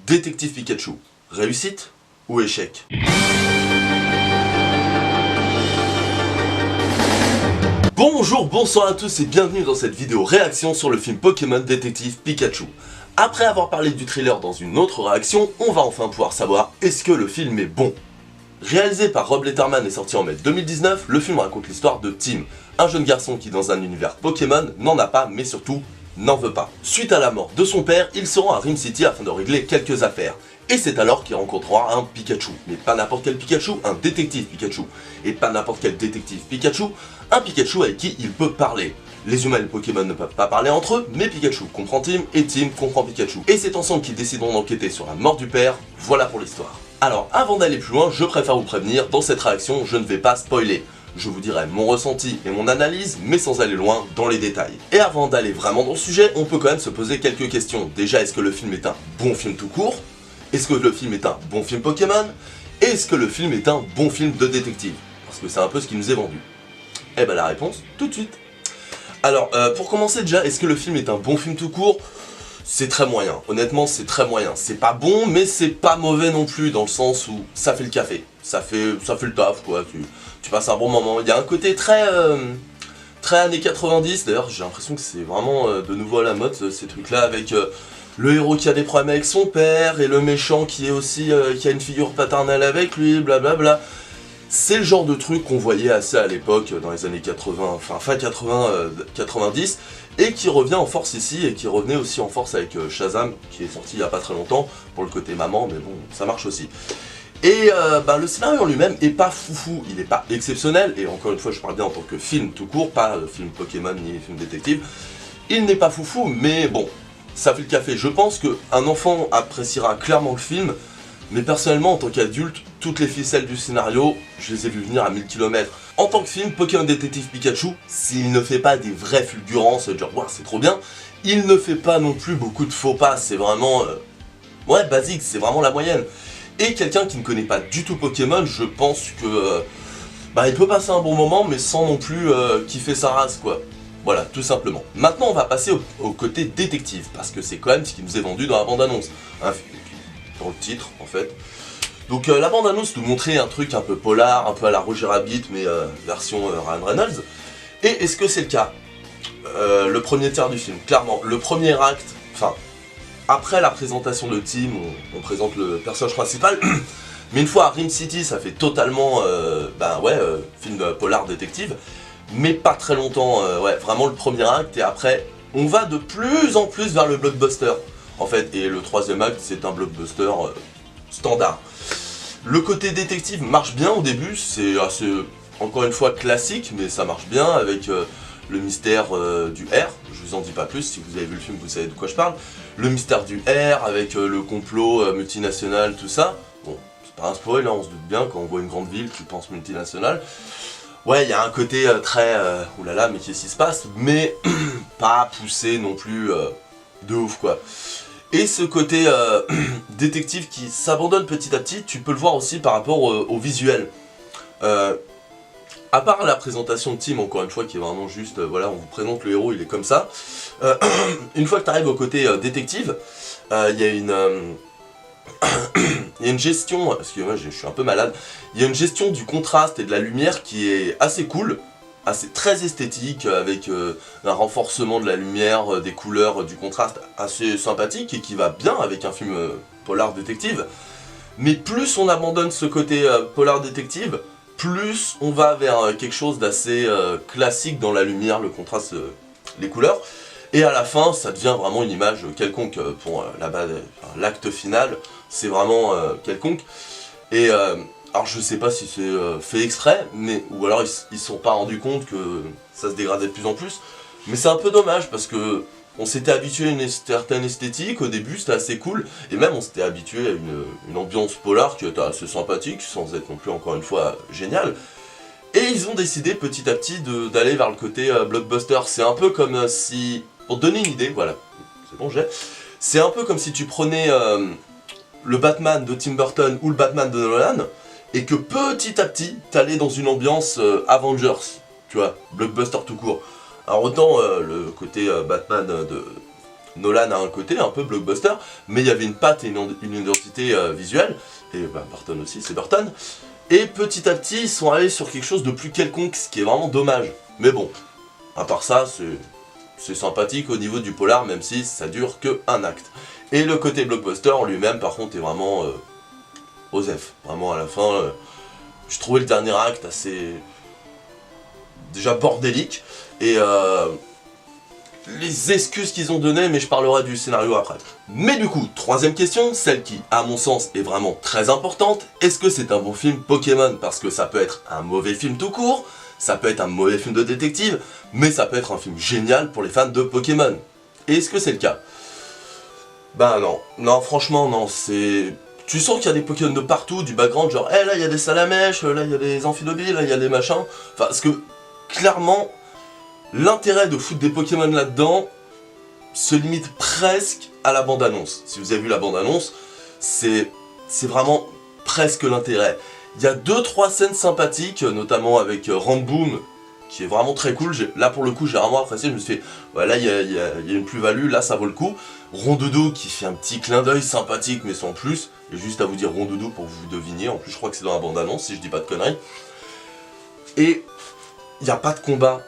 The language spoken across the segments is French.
Détective Pikachu, réussite ou échec? Bonjour, bonsoir à tous et bienvenue dans cette vidéo réaction sur le film Pokémon Détective Pikachu. Après avoir parlé du thriller dans une autre réaction, on va enfin pouvoir savoir est-ce que le film est bon. Réalisé par Rob Letterman et sorti en mai 2019, le film raconte l'histoire de Tim, un jeune garçon qui dans un univers Pokémon n'en a pas mais surtout n'en veut pas. Suite à la mort de son père, il se rend à Rim City afin de régler quelques affaires. Et c'est alors qu'il rencontrera un Pikachu. Mais pas n'importe quel Pikachu, un détective Pikachu. Et pas n'importe quel détective Pikachu, un Pikachu avec qui il peut parler. Les humains et les Pokémon ne peuvent pas parler entre eux, mais Pikachu comprend Tim et Tim comprend Pikachu. Et c'est ensemble qu'ils décideront d'enquêter sur la mort du père, voilà pour l'histoire. Alors avant d'aller plus loin, je préfère vous prévenir, dans cette réaction, je ne vais pas spoiler. Je vous dirai mon ressenti et mon analyse, mais sans aller loin dans les détails. Et avant d'aller vraiment dans le sujet, on peut quand même se poser quelques questions. Déjà, est-ce que le film est un bon film tout court? Est-ce que le film est un bon film Pokémon? Et est-ce que le film est un bon film de détective? Parce que c'est un peu ce qui nous est vendu. Eh ben la réponse, tout de suite. Alors, pour commencer déjà, est-ce que le film est un bon film tout court? C'est très moyen, honnêtement c'est très moyen. C'est pas bon, mais c'est pas mauvais non plus, dans le sens où ça fait le café. Ça fait le taf, quoi. Tu passes un bon moment. Il y a un côté très années 90, d'ailleurs j'ai l'impression que c'est vraiment de nouveau à la mode, ces trucs-là, avec le héros qui a des problèmes avec son père, et le méchant qui est aussi, qui a une figure paternelle avec lui, blablabla. C'est le genre de truc qu'on voyait assez à l'époque, dans les années 80, enfin fin 80, 90, et qui revient en force ici, et qui revenait aussi en force avec Shazam, qui est sorti il y a pas très longtemps, pour le côté maman, mais bon, ça marche aussi. Et le scénario en lui-même est pas foufou, il est pas exceptionnel, et encore une fois je parle bien en tant que film tout court, pas film Pokémon ni film détective. Il n'est pas foufou, mais bon, ça fait le café. Je pense qu'un enfant appréciera clairement le film, mais personnellement en tant qu'adulte, toutes les ficelles du scénario, je les ai vues venir à 1000 km. En tant que film, Pokémon Détective Pikachu, s'il ne fait pas des vraies fulgurances, genre wow, c'est trop bien, il ne fait pas non plus beaucoup de faux pas, c'est vraiment ouais, basique, c'est vraiment la moyenne. Et quelqu'un qui ne connaît pas du tout Pokémon, je pense que il peut passer un bon moment, mais sans non plus kiffer sa race, quoi. Voilà, tout simplement. Maintenant, on va passer au côté détective, parce que c'est quand même ce qui nous est vendu dans la bande-annonce. Hein, dans le titre, en fait. Donc la bande-annonce nous montrait un truc un peu polar, un peu à la Roger Rabbit, mais version Ryan Reynolds. Et est-ce que c'est le cas? Le premier tiers du film, clairement. Le premier acte, enfin... Après la présentation de Tim, on présente le personnage principal, mais une fois à Rim City, ça fait totalement, film polar détective, mais pas très longtemps, ouais, vraiment le premier acte, et après, on va de plus en plus vers le blockbuster, en fait, et le troisième acte, c'est un blockbuster standard. Le côté détective marche bien au début, c'est assez, encore une fois, classique, mais ça marche bien, avec le mystère du R, je vous en dis pas plus, si vous avez vu le film, vous savez de quoi je parle. Le mystère du R, avec le complot multinational, tout ça. Bon, c'est pas un spoil, hein, on se doute bien, quand on voit une grande ville, tu penses multinationale. Ouais, il y a un côté très oulala, mais qu'est-ce qui se passe? Mais pas poussé non plus de ouf, quoi. Et ce côté détective qui s'abandonne petit à petit, tu peux le voir aussi par rapport au visuel. À part la présentation de Tim, encore une fois, qui est vraiment juste, voilà, on vous présente le héros, il est comme ça. Une fois que tu arrives au côté détective, il y a une gestion, excusez-moi, je suis un peu malade, il y a une gestion du contraste et de la lumière qui est assez cool, assez très esthétique, avec un renforcement de la lumière, des couleurs, du contraste assez sympathique et qui va bien avec un film polar détective. Mais plus on abandonne ce côté polar détective, plus on va vers quelque chose d'assez classique dans la lumière, le contraste, les couleurs. Et à la fin, ça devient vraiment une image quelconque pour l'acte final, c'est vraiment quelconque. Et alors je sais pas si c'est fait exprès, mais ou alors ils se sont pas rendus compte que ça se dégradait de plus en plus. Mais c'est un peu dommage parce que on s'était habitué à une certaine esthétique, au début c'était assez cool, et même on s'était habitué à une ambiance polar qui était assez sympathique, sans être non plus encore une fois géniale. Et ils ont décidé petit à petit d'aller vers le côté blockbuster. C'est un peu comme si... Pour te donner une idée, voilà, c'est bon j'ai... C'est un peu comme si tu prenais le Batman de Tim Burton ou le Batman de Nolan, et que petit à petit, t'allais dans une ambiance Avengers, tu vois, blockbuster tout court. Alors autant le côté Batman Nolan a un côté un peu blockbuster, mais il y avait une patte et une identité visuelle, et Burton aussi, c'est Burton. Et petit à petit, ils sont allés sur quelque chose de plus quelconque, ce qui est vraiment dommage. Mais bon, à part ça, c'est sympathique au niveau du polar, même si ça dure que un acte. Et le côté blockbuster en lui-même, par contre, est vraiment osef. Vraiment, à la fin, je trouvais le dernier acte assez... déjà bordélique. Et les excuses qu'ils ont données, mais je parlerai du scénario après. Mais du coup, troisième question, celle qui, à mon sens, est vraiment très importante. Est-ce que c'est un bon film Pokémon? Parce que ça peut être un mauvais film tout court, ça peut être un mauvais film de détective, mais ça peut être un film génial pour les fans de Pokémon. Et est-ce que c'est le cas? Bah non, non, franchement non, c'est... Tu sens qu'il y a des Pokémon de partout, du background, genre, là il y a des salamèches, là il y a des amphilobies, là il y a des machins. Enfin, parce que, clairement, l'intérêt de foutre des Pokémon là-dedans se limite presque à la bande-annonce. Si vous avez vu la bande-annonce, c'est vraiment presque l'intérêt. Il y a 2-3 scènes sympathiques, notamment avec Ramboom, qui est vraiment très cool. Là pour le coup j'ai vraiment apprécié, je me suis fait, ouais, là il y a une plus-value, là ça vaut le coup. Rondoudou qui fait un petit clin d'œil sympathique mais sans plus, et juste à vous dire Rondoudou pour que vous deviniez, en plus je crois que c'est dans la bande-annonce si je dis pas de conneries. Et il n'y a pas de combat.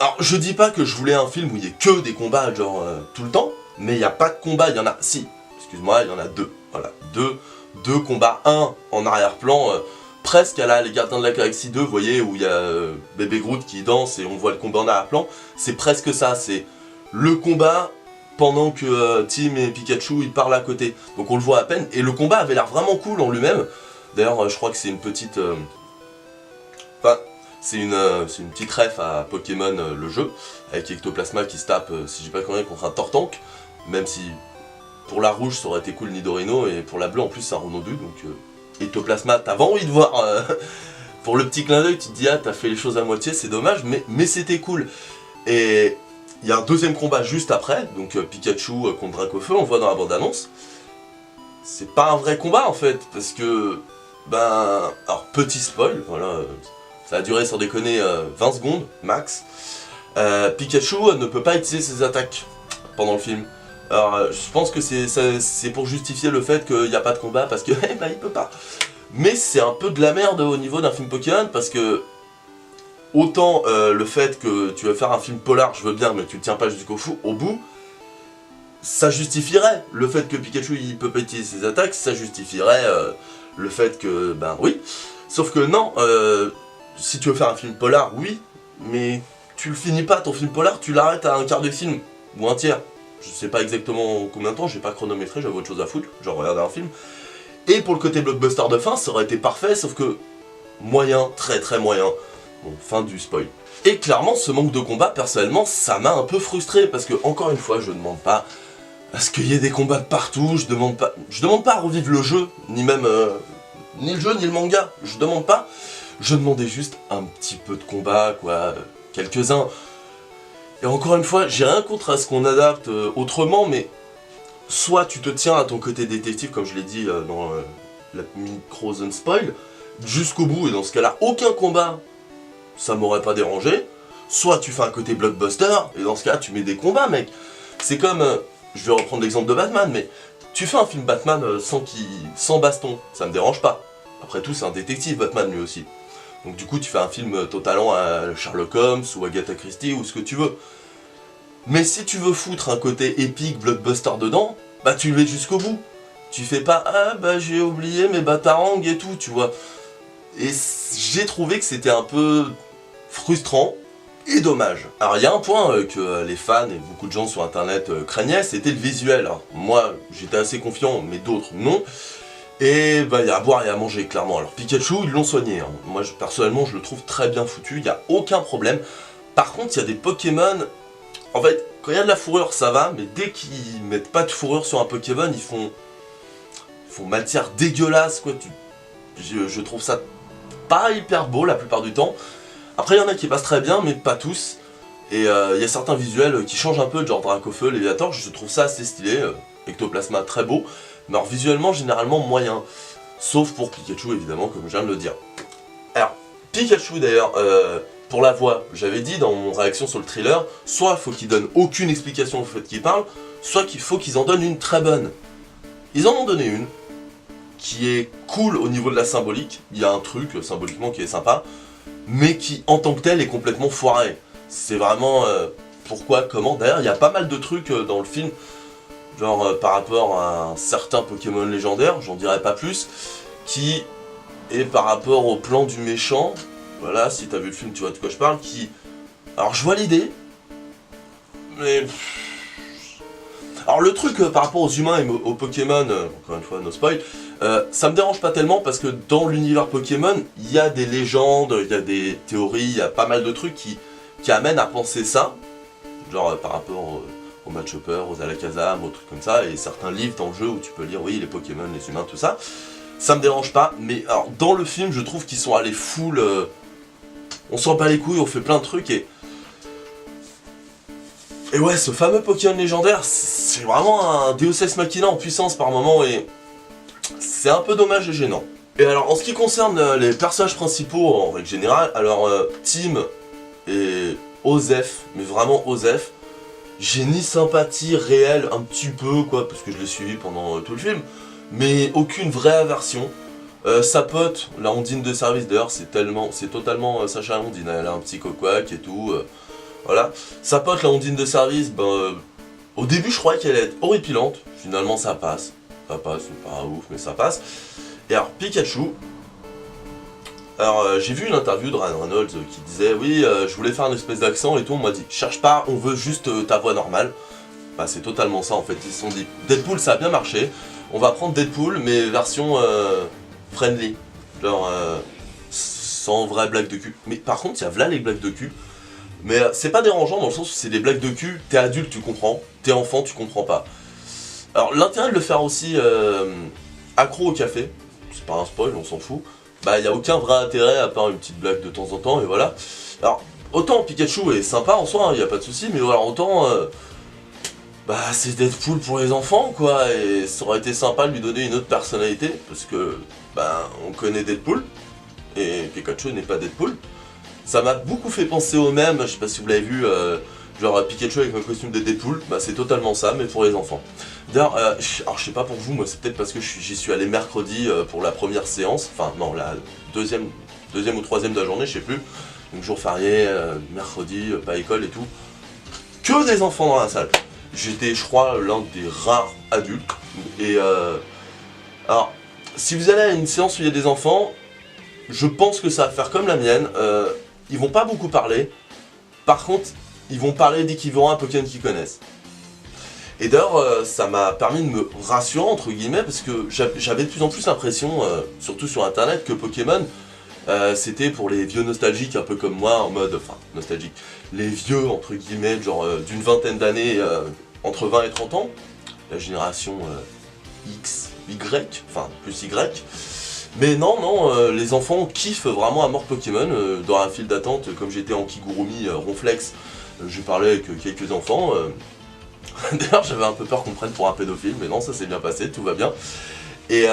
Alors je dis pas que je voulais un film où il y ait que des combats genre tout le temps, mais il n'y a pas de combat, il y en a, si, excuse-moi, il y en a deux, voilà, deux combats, un en arrière-plan, presque à la Les Gardiens de la Galaxie 2, vous voyez, où il y a Bébé Groot qui danse et on voit le combat en arrière-plan, c'est presque ça, c'est le combat pendant que Tim et Pikachu ils parlent à côté, donc on le voit à peine, et le combat avait l'air vraiment cool en lui-même, d'ailleurs je crois que c'est une petite... Enfin, c'est une petite ref à Pokémon le jeu, avec Ectoplasma qui se tape, si j'ai pas connu, contre un Tortank, même si pour la rouge ça aurait été cool Nidorino, et pour la bleue en plus c'est un Ronodus, donc Ectoplasma t'avais envie de voir, pour le petit clin d'œil tu te dis ah t'as fait les choses à moitié, c'est dommage, mais c'était cool. Et il y a un deuxième combat juste après, donc Pikachu contre Dracofeu, on le voit dans la bande-annonce. C'est pas un vrai combat en fait, parce que, alors petit spoil, voilà, ça a duré sans déconner 20 secondes, max. Pikachu ne peut pas utiliser ses attaques pendant le film. Alors je pense que c'est pour justifier le fait qu'il n'y a pas de combat, parce que il peut pas. Mais c'est un peu de la merde au niveau d'un film Pokémon, parce que autant le fait que tu veux faire un film polar, je veux bien, mais tu le tiens pas jusqu'au bout, ça justifierait le fait que Pikachu il peut pas utiliser ses attaques, ça justifierait le fait que, oui. Sauf que non, si tu veux faire un film polar, oui, mais tu le finis pas ton film polar, tu l'arrêtes à un quart de film, ou un tiers. Je sais pas exactement combien de temps, j'ai pas chronométré, j'avais autre chose à foutre, genre regarder un film. Et pour le côté blockbuster de fin, ça aurait été parfait, sauf que moyen, très très moyen. Bon, fin du spoil. Et clairement, ce manque de combat, personnellement, ça m'a un peu frustré, parce que, encore une fois, je demande pas à ce qu'il y ait des combats de partout, je demande pas à revivre le jeu, ni même, ni le jeu, ni le manga, je demande pas. Je demandais juste un petit peu de combat, quoi, quelques-uns. Et encore une fois, j'ai rien contre à ce qu'on adapte autrement, mais soit tu te tiens à ton côté détective, comme je l'ai dit dans la micro-zone spoil, jusqu'au bout, et dans ce cas-là, aucun combat, ça m'aurait pas dérangé. Soit tu fais un côté blockbuster, et dans ce cas-là, tu mets des combats, mec. C'est comme, je vais reprendre l'exemple de Batman, mais tu fais un film Batman sans baston, ça me dérange pas. Après tout, c'est un détective, Batman, lui aussi. Donc du coup, tu fais un film totalement à Sherlock Holmes, ou Agatha Christie, ou ce que tu veux. Mais si tu veux foutre un côté épique, blockbuster dedans, tu le mets jusqu'au bout. Tu fais pas, j'ai oublié mes batarangs et tout, tu vois. Et j'ai trouvé que c'était un peu frustrant et dommage. Alors il y a un point que les fans et beaucoup de gens sur internet craignaient, c'était le visuel. Alors, moi, j'étais assez confiant, mais d'autres non. Et il y a à boire et à manger, clairement. Alors Pikachu, ils l'ont soigné. Hein. Moi, personnellement, je le trouve très bien foutu, il n'y a aucun problème. Par contre, il y a des Pokémon... En fait, quand il y a de la fourrure, ça va, mais dès qu'ils mettent pas de fourrure sur un Pokémon, ils font matière dégueulasse, quoi. Je trouve ça pas hyper beau la plupart du temps. Après, il y en a qui passent très bien, mais pas tous. Et il y a certains visuels qui changent un peu, genre Dracofeu, Léviator, je trouve ça assez stylé. Ectoplasma, très beau. Mais alors, visuellement, généralement, moyen. Sauf pour Pikachu, évidemment, comme je viens de le dire. Alors, Pikachu, d'ailleurs, pour la voix, j'avais dit dans mon réaction sur le trailer, soit il faut qu'il donne aucune explication au fait qu'il parle, soit qu'il faut qu'ils en donnent une très bonne. Ils en ont donné une, qui est cool au niveau de la symbolique, il y a un truc symboliquement qui est sympa, mais qui en tant que tel est complètement foiré. C'est vraiment pourquoi, comment, d'ailleurs il y a pas mal de trucs dans le film, genre par rapport à un certain Pokémon légendaire, j'en dirai pas plus, qui est par rapport au plan du méchant, voilà, si t'as vu le film tu vois de quoi je parle, qui... Alors je vois l'idée, mais... Alors le truc par rapport aux humains et aux Pokémon, encore une fois no spoil, ça me dérange pas tellement parce que dans l'univers Pokémon, il y a des légendes, il y a des théories, il y a pas mal de trucs qui amènent à penser ça, genre par rapport aux Machopper, aux Alakazam, aux trucs comme ça, et certains livres dans le jeu où tu peux lire, oui, les Pokémon, les humains, tout ça. Ça me dérange pas, mais alors dans le film, je trouve qu'ils sont allés full... on s'en bat les couilles, on fait plein de trucs et... Et ouais, ce fameux Pokémon légendaire, c'est vraiment un Deus Ex Machina en puissance par moment et... c'est un peu dommage et gênant. Et alors, en ce qui concerne les personnages principaux en règle générale, alors Tim et Osef, mais vraiment Osef, j'ai ni sympathie réelle, un petit peu quoi, parce que je l'ai suivi pendant tout le film, mais aucune vraie aversion. Sa pote, la Ondine de service d'ailleurs, c'est totalement Sacha Ondine, elle a un petit coquac et tout, voilà. Sa pote, la Ondine de service, au début je croyais qu'elle allait être horripilante, finalement ça passe. Ça passe, c'est pas ouf, mais ça passe. Et alors, Pikachu. Alors, j'ai vu une interview de Ryan Reynolds qui disait oui, je voulais faire une espèce d'accent et tout. On m'a dit, cherche pas, on veut juste ta voix normale. Bah, c'est totalement ça en fait. Ils se sont dit, Deadpool ça a bien marché. On va prendre Deadpool, mais version friendly. Genre, sans vraie blague de cul. Mais par contre, il y a là les blagues de cul. Mais c'est pas dérangeant dans le sens où c'est des blagues de cul. T'es adulte, tu comprends. T'es enfant, tu comprends pas. Alors l'intérêt de le faire aussi accro au café, c'est pas un spoil, on s'en fout, bah y a aucun vrai intérêt à part une petite blague de temps en temps et voilà. Alors autant Pikachu est sympa en soi, y a pas de souci, mais voilà, autant bah c'est Deadpool pour les enfants quoi, et ça aurait été sympa de lui donner une autre personnalité, parce que bah on connaît Deadpool, et Pikachu n'est pas Deadpool. Ça m'a beaucoup fait penser au même, je sais pas si vous l'avez vu, genre Pikachu avec un costume de Deadpool, bah c'est totalement ça, mais pour les enfants. D'ailleurs, alors je sais pas pour vous, moi c'est peut-être parce que j'y suis allé mercredi pour la première séance, enfin non, la deuxième ou troisième de la journée, je sais plus. Donc jour férié, mercredi, pas école et tout. Que des enfants dans la salle. J'étais, je crois, l'un des rares adultes. Et alors, si vous allez à une séance où il y a des enfants, je pense que ça va faire comme la mienne. Ils vont pas beaucoup parler. Par contre, ils vont parler dès qu'ils verront un Pokémon qu'ils connaissent. Et d'ailleurs, ça m'a permis de me rassurer, entre guillemets, parce que j'avais de plus en plus l'impression, surtout sur internet, que Pokémon, c'était pour les vieux nostalgiques, un peu comme moi, en mode, enfin, nostalgique, les vieux, entre guillemets, genre d'une vingtaine d'années, entre 20 et 30 ans, la génération X, Y, enfin, plus Y. Mais non, non, les enfants kiffent vraiment à mort Pokémon, dans un file d'attente, comme j'étais en Kigurumi Ronflex, je parlais avec quelques enfants, d'ailleurs j'avais un peu peur qu'on me prenne pour un pédophile, mais non, ça s'est bien passé, tout va bien. Et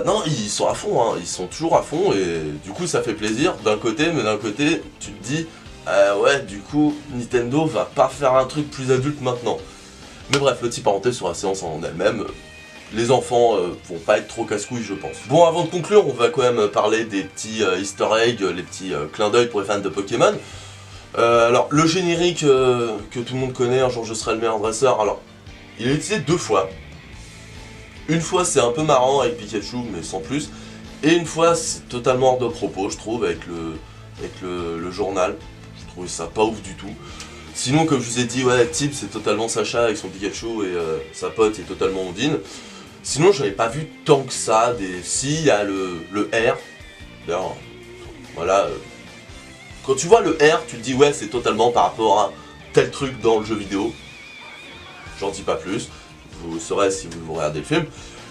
non, ils sont à fond, hein, ils sont toujours à fond, et du coup ça fait plaisir d'un côté, mais d'un côté, tu te dis, ouais, du coup, Nintendo va pas faire un truc plus adulte maintenant. Mais bref, petite parenthèse sur la séance en elle-même, les enfants vont pas être trop casse-couilles, je pense. Bon, avant de conclure, on va quand même parler des petits easter eggs, les petits clins d'œil pour les fans de Pokémon. Alors, le générique que tout le monde connaît, un jour je serai le meilleur dresseur, alors, il est utilisé 2 fois. Une fois c'est un peu marrant avec Pikachu, mais sans plus. Et une fois c'est totalement hors de propos, je trouve, avec le journal. Je trouve ça pas ouf du tout. Sinon, comme je vous ai dit, ouais, Tip c'est totalement Sacha avec son Pikachu et sa pote est totalement Ondine. Sinon, j'en ai pas vu tant que ça. Si, il y a le R. D'ailleurs, voilà. Quand tu vois le R, tu te dis, ouais, c'est totalement par rapport à tel truc dans le jeu vidéo. J'en dis pas plus. Vous saurez si vous regardez le film.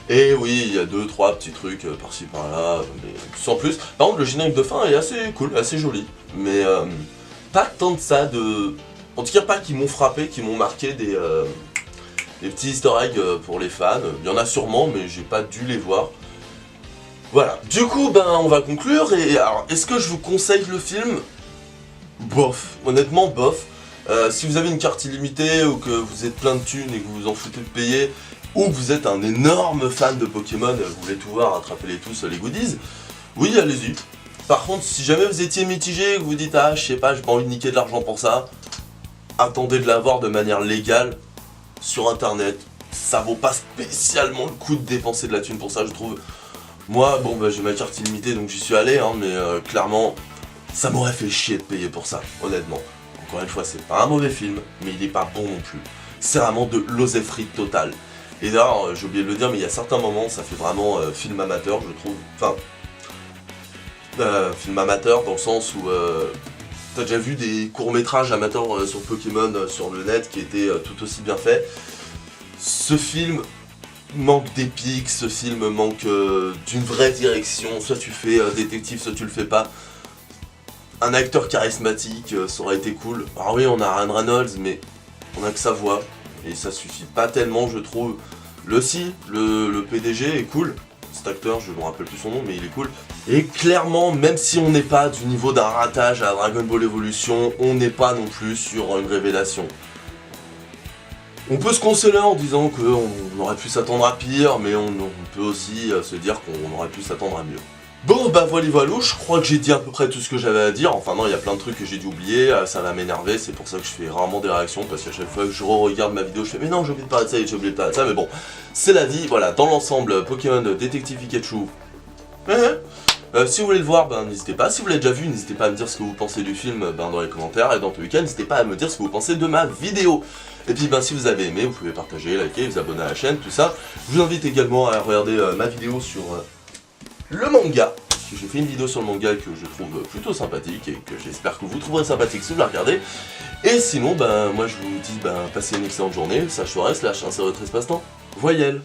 Et oui, il y a 2-3 petits trucs par-ci par-là, mais sans plus. Par contre, le générique de fin est assez cool, assez joli. Mais pas tant de ça, en tout cas pas qui m'ont frappé, qui m'ont marqué des petits easter eggs pour les fans. Il y en a sûrement, mais j'ai pas dû les voir. Voilà. Du coup, on va conclure. Et alors, est-ce que je vous conseille le film? Bof. Honnêtement, bof. Si vous avez une carte illimitée ou que vous êtes plein de thunes et que vous vous en foutez de payer, ou que vous êtes un énorme fan de Pokémon, vous voulez tout voir, attrapez-les tous les goodies, oui, allez-y. Par contre, si jamais vous étiez mitigé, que vous dites ah je sais pas, j'ai pas envie de niquer de l'argent pour ça, attendez de l'avoir de manière légale sur internet. Ça vaut pas spécialement le coup de dépenser de la thune pour ça, je trouve. Moi, bon bah j'ai ma carte illimitée donc j'y suis allé, hein, mais clairement, ça m'aurait fait chier de payer pour ça, honnêtement. Encore une fois, c'est pas un mauvais film, mais il est pas bon non plus. C'est vraiment de l'oseillerie totale. Et d'ailleurs, j'ai oublié de le dire, mais il y a certains moments, ça fait vraiment film amateur, je trouve. Enfin, film amateur dans le sens où t'as déjà vu des courts-métrages amateurs sur Pokémon sur le net qui étaient tout aussi bien faits. Ce film manque d'épique, ce film manque d'une vraie direction, soit tu fais détective, soit tu le fais pas. Un acteur charismatique, ça aurait été cool. Alors oui, on a Ryan Reynolds, mais on a que sa voix, et ça suffit pas tellement, je trouve. Le PDG est cool, cet acteur, je me rappelle plus son nom, mais il est cool. Et clairement, même si on n'est pas du niveau d'un ratage à Dragon Ball Evolution, on n'est pas non plus sur une révélation. On peut se consoler en disant qu'on aurait pu s'attendre à pire, mais on peut aussi se dire qu'on aurait pu s'attendre à mieux. Bon bah voilà, je crois que j'ai dit à peu près tout ce que j'avais à dire, enfin non, il y a plein de trucs que j'ai dû oublier, ça va m'énerver, c'est pour ça que je fais rarement des réactions, parce qu'à chaque fois que je re-regarde ma vidéo, je fais mais non, j'ai oublié de parler de ça, j'ai oublié de parler de ça, mais bon, c'est la vie, voilà, dans l'ensemble, Pokémon Détective Pikachu. Si vous voulez le voir, ben n'hésitez pas, si vous l'avez déjà vu, n'hésitez pas à me dire ce que vous pensez du film dans les commentaires, et dans tous les cas, n'hésitez pas à me dire ce que vous pensez de ma vidéo. Et puis ben si vous avez aimé, vous pouvez partager, liker, vous abonner à la chaîne, tout ça. Je vous invite également à regarder ma vidéo sur le manga. J'ai fait une vidéo sur le manga que je trouve plutôt sympathique et que j'espère que vous trouverez sympathique si vous la regardez. Et sinon, ben moi je vous dis, ben passez une excellente journée, /soirée/un 013 passe-temps. Voyelle.